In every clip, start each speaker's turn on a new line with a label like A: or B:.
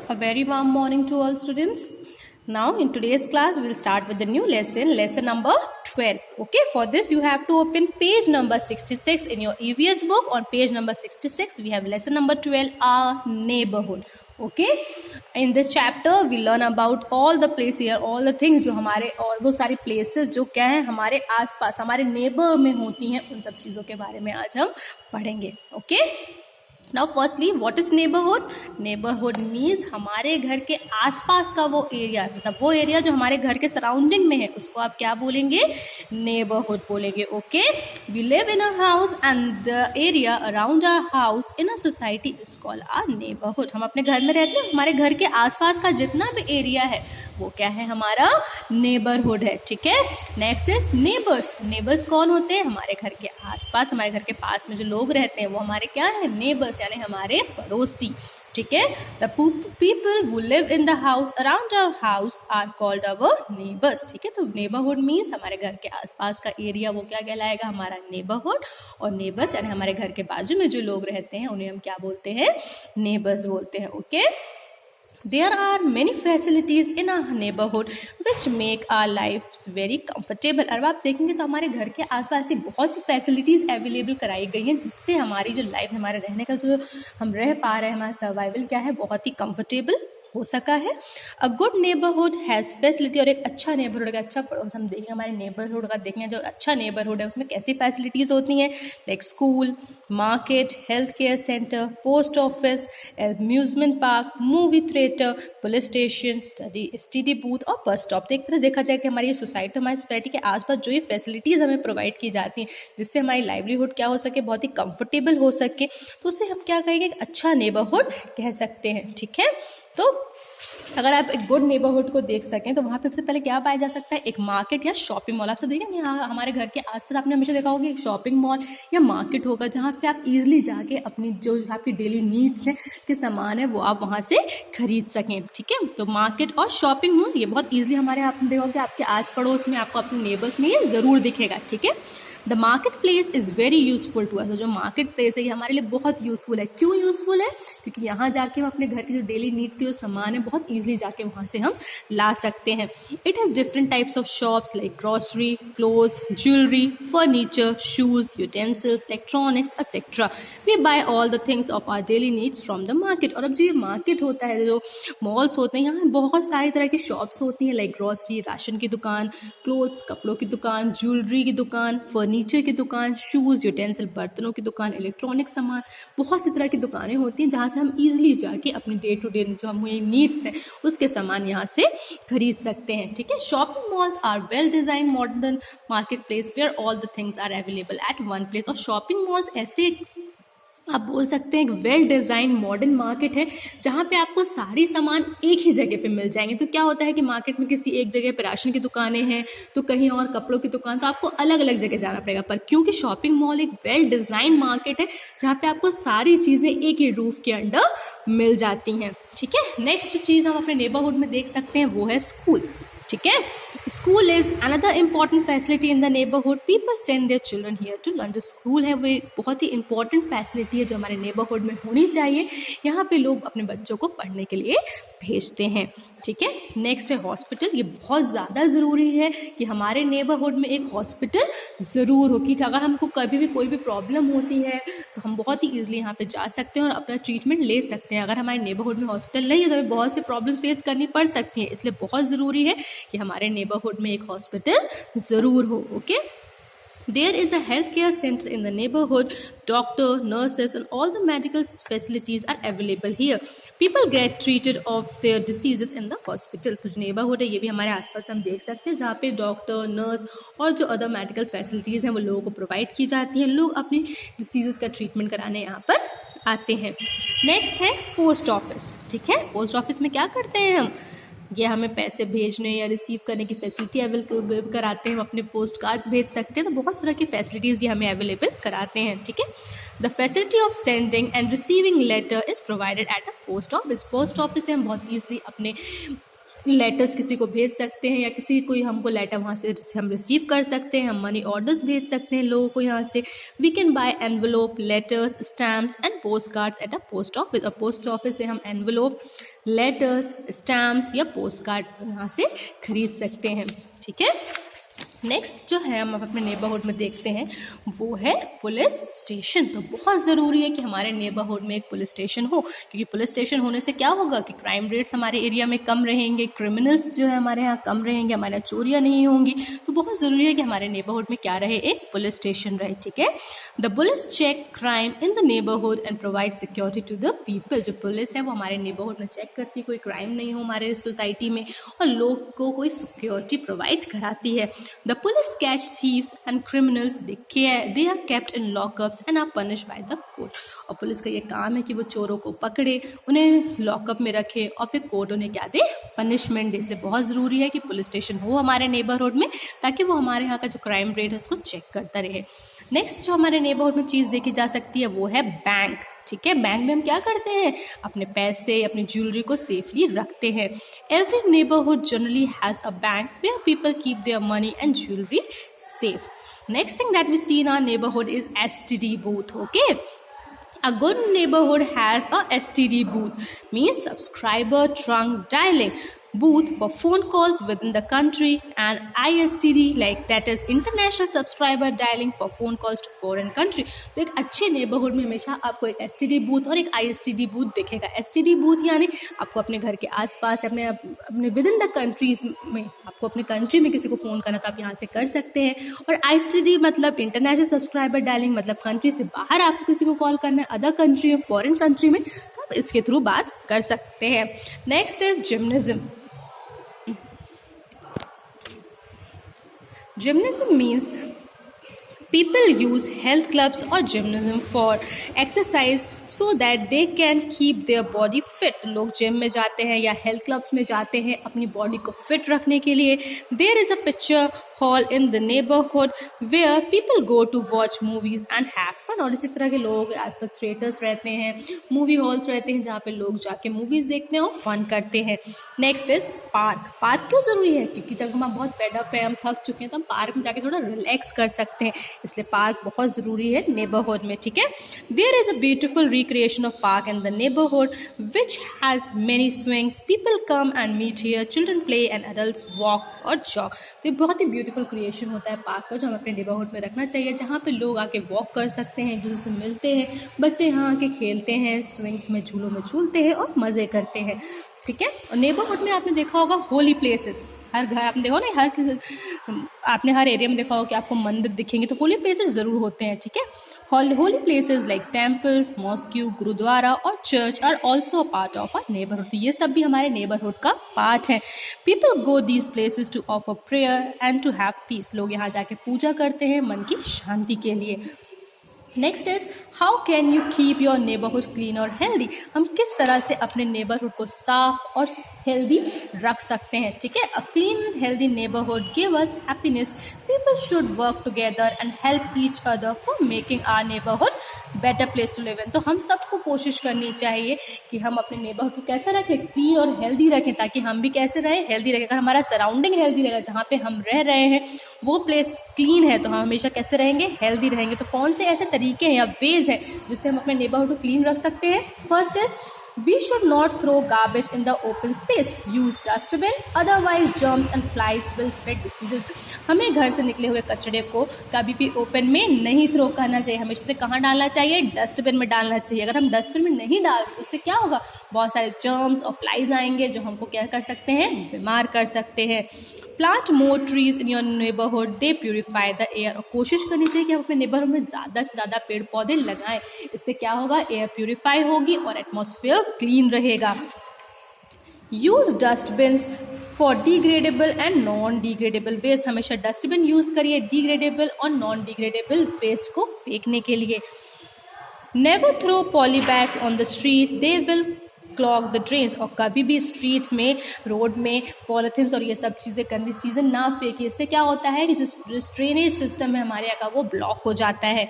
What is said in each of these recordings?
A: A very warm morning to all students. Now in today's class we'll start with the new lesson number 12. Okay, for this you have to open page number 66 in your EVS book. On page number 66 we have lesson number 12, our neighborhood. Okay, in this chapter we learn about all the place here, all the things जो हमारे और वो सारी places जो क्या है हमारे आसपास हमारे neighbor में होती हैं, उन सब चीज़ों के बारे में आज हम पढ़ेंगे. Okay. Now firstly, what is neighborhood? Neighborhood means हमारे घर के आसपास का वो एरिया, मतलब वो एरिया जो हमारे घर के सराउंडिंग में है, उसको आप क्या बोलेंगे? Neighborhood बोलेंगे. Okay? We live in a house and the area around our house in a society is called our neighborhood. हम अपने घर में रहते हैं, हमारे घर के आसपास का जितना भी एरिया है वो क्या है? हमारा नेबरहुड है. ठीक है. Next is neighbours. नेबर्स कौन होते हैं? हमारे घर के आसपास, हमारे घर के पास में जो लोग रहते हैं वो हमारे क्या है? नेबर्स, यानी हमारे पड़ोसी. ठीक है. The people who live in the house around our house are called our neighbours. ठीक है. तो नेबरहुड मीन्स हमारे घर के आसपास का एरिया वो क्या कहलाएगा? हमारा नेबरहुड. और नेबर्स यानी हमारे घर के बाजू में जो लोग रहते हैं उन्हें हम क्या बोलते हैं? नेबर्स बोलते हैं. Okay. There are many facilities in our neighborhood which make our lives very comfortable. और आप देखेंगे तो हमारे घर के आसपास ऐसी बहुत सी फैसिलिटीज़ अवेलेबल कराई गई हैं जिससे हमारी जो लाइफ, हमारे रहने का जो हम रह पा रहे हैं, हमारा सर्वाइवल क्या है, बहुत ही कंफर्टेबल हो सका है. A good neighbourhood has facility. और एक अच्छा नेबरहुड का, अच्छा पड़ोस, हम देखेंगे हमारे नेबरहुड का, देखेंगे जो अच्छा नेबरहुड है उसमें कैसी फैसिलिटीज़ होती हैं, like school, market, health care centre, post office, amusement park, movie theatre, police station, study booth और बस स्टॉप. तो एक तरह देखा जाए कि हमारी सोसाइटी, हमारी सोसाइटी के आसपास जो ये फैसिलिटीज़ हमें प्रोवाइड की जाती हैं जिससे हमारी लाइवलीहुड क्या हो सके, बहुत ही कंफर्टेबल हो सके, तो उससे हम क्या कहेंगे? एक अच्छा नेबरहुड कह सकते हैं. ठीक है. तो अगर आप एक गुड नेबरहुड को देख सकें तो वहाँ पे सबसे पहले क्या पाया जा सकता है? एक मार्केट या शॉपिंग मॉल. आप सब देखेंगे यहाँ हमारे घर के आसपास आपने हमेशा देखा होगा एक शॉपिंग मॉल या मार्केट होगा जहाँ से आप इजीली जाके अपनी जो आपकी डेली नीड्स हैं के सामान है वो आप वहाँ से खरीद सकें. ठीक है. तो मार्केट और शॉपिंग मॉल ये बहुत ईजिली हमारे आप देखोगे आपके आस पड़ोस में, आपको अपने नेबर्स में ये ज़रूर दिखेगा. ठीक है. The market place is very useful to us. जो मार्केट प्लेस है ये हमारे लिए बहुत यूजफुल है. क्यों यूजफुल है? क्योंकि यहाँ जाके हम अपने घर के जो डेली नीड्स के जो सामान है बहुत ईजिली जाके वहाँ से हम ला सकते हैं. It has different types of shops like grocery, clothes, jewellery, furniture, shoes, utensils, electronics etcetera. We buy all the things of our daily needs from the market. और अब जो ये मार्केट होता है, जो मॉल्स होते हैं, यहाँ बहुत सारी तरह की शॉप्स होती हैं लाइक ग्रॉसरी, राशन की दुकान, क्लोथ्स, कपड़ों की दुकान, ज्वेलरी की दुकान, फर्नीचर की दुकान, शूज़, यूटेंसिल, बर्तनों की दुकान, इलेक्ट्रॉनिक सामान, बहुत सी तरह की दुकानें होती हैं जहाँ से हम इजीली जाके अपनी डे टू डे जो हमें नीड्स हैं उसके सामान यहाँ से खरीद सकते हैं. ठीक है. Shopping malls are well design modern market place where all the things are available at one place. और शॉपिंग मॉल्स ऐसे आप बोल सकते हैं एक वेल डिज़ाइन मॉडर्न मार्केट है जहाँ पे आपको सारी सामान एक ही जगह पे मिल जाएंगे. तो क्या होता है कि मार्केट में किसी एक जगह पे राशन की दुकानें हैं तो कहीं और कपड़ों की दुकान, तो आपको अलग अलग जगह जाना पड़ेगा. पर क्योंकि शॉपिंग मॉल एक वेल डिज़ाइन मार्केट है जहाँ पे आपको सारी चीज़ें एक ही रूफ के अंडर मिल जाती हैं. ठीक है. नेक्स्ट चीज़ हम अपने नेबरहुड में देख सकते हैं वो है स्कूल. ठीक है. School is another important facility in the neighbourhood. People send their children here to learn. जो स्कूल है वो बहुत ही इंपॉर्टेंट फैसिलिटी है जो हमारे नेबरहुड में होनी चाहिए. यहाँ पे लोग अपने बच्चों को पढ़ने के लिए भेजते हैं. ठीक है. नेक्स्ट है हॉस्पिटल. ये बहुत ज़्यादा ज़रूरी है कि हमारे नेबरहुड में एक हॉस्पिटल ज़रूर हो, क्योंकि अगर हमको कभी भी कोई भी प्रॉब्लम होती है तो हम बहुत ही ईजिली यहाँ पे जा सकते हैं और अपना ट्रीटमेंट ले सकते हैं. अगर हमारे नेबरहुड में हॉस्पिटल नहीं है तो हमें बहुत से प्रॉब्लम्स फेस करनी पड़ सकती हैं. इसलिए बहुत ज़रूरी है कि हमारे नेबरहुड में एक हॉस्पिटल ज़रूर हो. Okay. There is a healthcare center in the neighborhood. Doctor, nurses and all the medical facilities are available here. People get treated of their diseases in the hospital. तो जो neighborhood है ये भी हमारे आसपास हम देख सकते हैं जहाँ पे डॉक्टर, नर्स और जो अदर मेडिकल फैसिलिटीज़ हैं वो लोगों को प्रोवाइड की जाती हैं. लोग अपनी डिसीजेस का ट्रीटमेंट कराने यहाँ पर आते हैं. नेक्स्ट है पोस्ट ऑफिस. ठीक है. पोस्ट ऑफिस में क्या करते हैं हम? ये हमें पैसे भेजने या रिसीव करने की फैसिलिटी अवेलेबल कराते हैं. हम अपने पोस्ट कार्ड्स भेज सकते हैं. तो बहुत तरह की फैसिलिटीज़ ये हमें अवेलेबल कराते हैं. ठीक है. The facility of sending and receiving letter is provided at a post office. Post office से हम बहुत ईजिली अपने लेटर्स किसी को भेज सकते हैं, या किसी कोई हमको लेटर वहाँ से हम रिसीव कर सकते हैं, हम मनी ऑर्डर्स भेज सकते हैं लोगों को यहाँ से. We can buy envelope, letters, stamps and post cards at a post office. और पोस्ट ऑफिस से हम एनवेलोप, लेटर्स, स्टैम्प्स या पोस्ट कार्ड यहाँ से खरीद सकते हैं. ठीक है. नेक्स्ट जो है हम अपने नेबरहुड में देखते हैं वो है पुलिस स्टेशन. तो बहुत ज़रूरी है कि हमारे नेबरहुड में एक पुलिस स्टेशन हो, क्योंकि पुलिस स्टेशन होने से क्या होगा कि क्राइम रेट्स हमारे एरिया में कम रहेंगे, क्रिमिनल्स जो है हमारे यहाँ कम रहेंगे, हमारे यहाँ चोरियाँ नहीं होंगी. तो बहुत ज़रूरी है कि हमारे नेबरहुड में क्या रहे, एक पुलिस स्टेशन रहे. ठीक है. The police check crime in the neighbourhood and provide security to the people. जो पुलिस है वो हमारे नेबरहुड में चेक करती है कोई क्राइम नहीं हो हमारे सोसाइटी में, और लोग को कोई सिक्योरिटी प्रोवाइड कराती है. The police catch thieves and criminals. They are kept in lockups and are punished by the court. और पुलिस का ये काम है कि वो चोरों को पकड़े, उन्हें लॉकअप में रखे और फिर कोर्ट उन्हें क्या दे, पनिशमेंट दे. इसलिए बहुत ज़रूरी है कि पुलिस स्टेशन हो हमारे नेबरहुड में, ताकि वो हमारे यहाँ का जो क्राइम रेट है उसको चेक करता रहे. नेक्स्ट जो हमारे नेबरहुड में चीज़ देखी जा सकती है वो है बैंक. ठीक है. बैंक में हम क्या करते हैं, अपने पैसे, अपनी ज्वेलरी को सेफली रखते हैं. Every neighbourhood generally has a bank where people keep their money and jewellery safe. Next thing that we see in our neighbourhood is STD booth. Okay. A good neighborhood has a STD booth, means subscriber trunk dialing booth for phone calls within the country, and ISTD, like that is international subscriber dialing for phone calls to foreign country. तो एक अच्छे neighbourhood में हमेशा आपको एक STD booth और एक ISTD booth दिखेगा. STD बूथ यानी आपको अपने घर के आसपास, अपने विद इन द कंट्रीज में, आपको अपने कंट्री में किसी को फ़ोन करना तो आप यहाँ से कर सकते हैं. और ISTD मतलब इंटरनेशनल सब्सक्राइबर डायलिंग, मतलब कंट्री से बाहर आपको किसी को कॉल करना है, अदर कंट्री में, फॉरेन कंट्री में, तो आप इसके थ्रू बात कर सकते हैं. Next is gymnasium. Gymnasium means people use health clubs or gymnasium for exercise so that they can keep their body fit. लोग जिम में जाते हैं या हेल्थ क्लब्स में जाते हैं अपनी बॉडी को फिट रखने के लिए. There is a picture hall in the neighborhood where people go to watch movies and have fun. और इसी तरह के लोग आसपास थिएटर्स रहते हैं, मूवी हॉल्स रहते हैं जहाँ पे लोग जाके मूवीज देखते हैं और फन करते हैं. Next is park. पार्क क्यों जरूरी है, क्योंकि जब हम बहुत फेड अप है, हम थक चुके हैं, तो हम पार्क में जाके थोड़ा रिलैक्स कर सकते हैं, इसलिए पार्क बहुत जरूरी है नेबरहुड में. ठीक है. There is a beautiful recreation of park in the neighbourhood which has many swings. People come and meet here, children play and adults walk और जॉग. तो ये बहुत ही ब्यूटीफुल क्रिएशन होता है पार्क का, जो हम अपने नेबरहुड में रखना चाहिए, जहाँ पे लोग आके वॉक कर सकते हैं, एक दूसरे से मिलते हैं, बच्चे यहाँ आके खेलते हैं, स्विंग्स में, झूलों में झूलते हैं और मज़े करते हैं. ठीक है. और नेबरहुड में आपने देखा होगा होली प्लेसेस, हर घर आपने देखा ना, आपने हर एरिया में देखा होगा कि आपको मंदिर दिखेंगे, तो होली प्लेसेस ज़रूर होते हैं. ठीक है. Holy places like temples, mosque, gurdwara और church are also a part of a neighbourhood. तो ये सब भी हमारे नेबरहुड का पार्ट है. People go these places to offer prayer and to have peace. लोग यहाँ जाके पूजा करते हैं मन की शांति के लिए. Next is how can you keep your neighbourhood clean और हेल्दी. हम किस तरह से अपने नेबरहुड को साफ और हेल्दी रख सकते हैं. ठीक है. A clean and healthy neighbourhood give us happiness. People should work together and help each other for making our neighbourhood better place to live in. तो हम सबको कोशिश करनी चाहिए कि हम अपने नेबरहुड को कैसे रखें, क्लीन और हेल्दी रखें, ताकि हम भी कैसे रहें, हेल्दी रहें. अगर हमारा सराउंडिंग हेल्दी रहेगा, जहाँ पे हम रह रहे हैं वो प्लेस क्लीन है, तो हम हमेशा कैसे रहेंगे, हेल्दी रहेंगे. तो कौन से ऐसे तरीके हैं या वेज हैं जिससे हम अपने नेबरहुड को क्लीन रख सकते हैं. First is we should not throw garbage in the open space. Use dustbin, otherwise germs and flies will spread diseases. हमें घर से निकले हुए कचरे को कभी भी ओपन में नहीं थ्रो करना चाहिए. हमेशा से कहाँ डालना चाहिए, डस्टबिन में डालना चाहिए. अगर हम डस्टबिन में नहीं डालेंगे तो उससे क्या होगा, बहुत सारे जर्म्स और फ्लाइज आएंगे जो हमको क्या कर सकते हैं, बीमार कर सकते हैं. Plant more trees in your neighbourhood, they purify the air. और कोशिश करनी चाहिए कि हम अपने नेबरहुड में ज़्यादा से ज़्यादा पेड़ पौधे लगाएं. इससे क्या होगा, एयर प्यूरिफाई होगी और एटमॉस्फेयर क्लीन रहेगा. Use dustbins for degradable and non degradable waste. हमेशा डस्टबिन यूज करिए डिग्रेडेबल और नॉन डिग्रेडेबल वेस्ट को फेंकने के लिए. Never throw poly bags on the street, they will clog the drains. और कभी भी स्ट्रीट्स में, रोड में पॉलिथीन्स और ये सब चीज़ें, गंदी चीज़ें ना फेंकिए. इससे क्या होता है कि जो ड्रेनेज सिस्टम है हमारे यहाँ का वो ब्लॉक हो जाता है.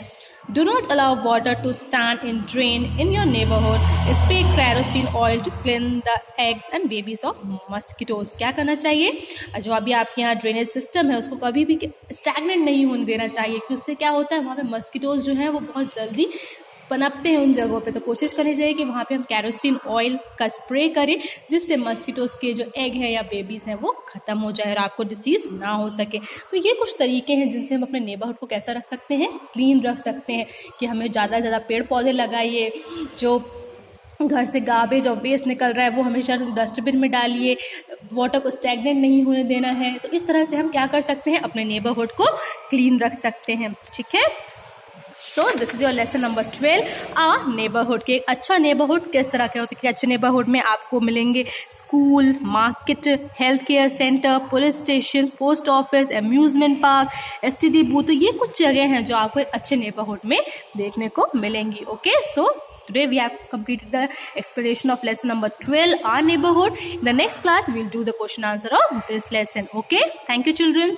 A: Do not allow water to stand in drain in your neighborhood. Spray kerosene oil to clean the eggs and babies of mosquitoes. क्या करना चाहिए, जो अभी आपके यहाँ ड्रेनेज सिस्टम है उसको कभी भी स्टैगनेंट नहीं होने देना चाहिए, क्योंकि उससे क्या होता है वहाँ पे मस्किटोज जो हैं वो बहुत जल्दी पनपते हैं उन जगहों पे। तो कोशिश करनी चाहिए कि वहाँ पे हम केरोसिन ऑयल का स्प्रे करें, जिससे मस्किटोज के जो एग है या बेबीज हैं वो खत्म हो जाए और आपको डिसीज ना हो सके। तो ये कुछ तरीके हैं जिनसे हम अपने नेबरहुड को कैसा रख सकते हैं, क्लीन रख सकते हैं, कि हमें ज़्यादा से ज़्यादा पेड़ पौधे लगाइए, जो घर से गार्बेज और वेस्ट निकल रहा है वो हमेशा डस्टबिन में डालिए, वाटर को स्टैगनेंट नहीं होने देना है। तो इस तरह से हम क्या कर सकते हैं, अपने नेबरहुड को क्लीन रख सकते हैं। ठीक है, so this is your lesson number 12 neighbourhood. के अच्छा नेबरहुड किस तरह के होते हैं, कि अच्छे नेबरहुड में आपको मिलेंगे school, market, health care centre, police station, post office, amusement park, STD booth. तो ये कुछ जगह हैं जो आपको एक अच्छे नेबरहुड में देखने को मिलेंगी। Okay, so today we have completed the explanation of lesson number 12, our neighborhood. In the next class we'll do the question answer of this lesson. Okay, thank you children.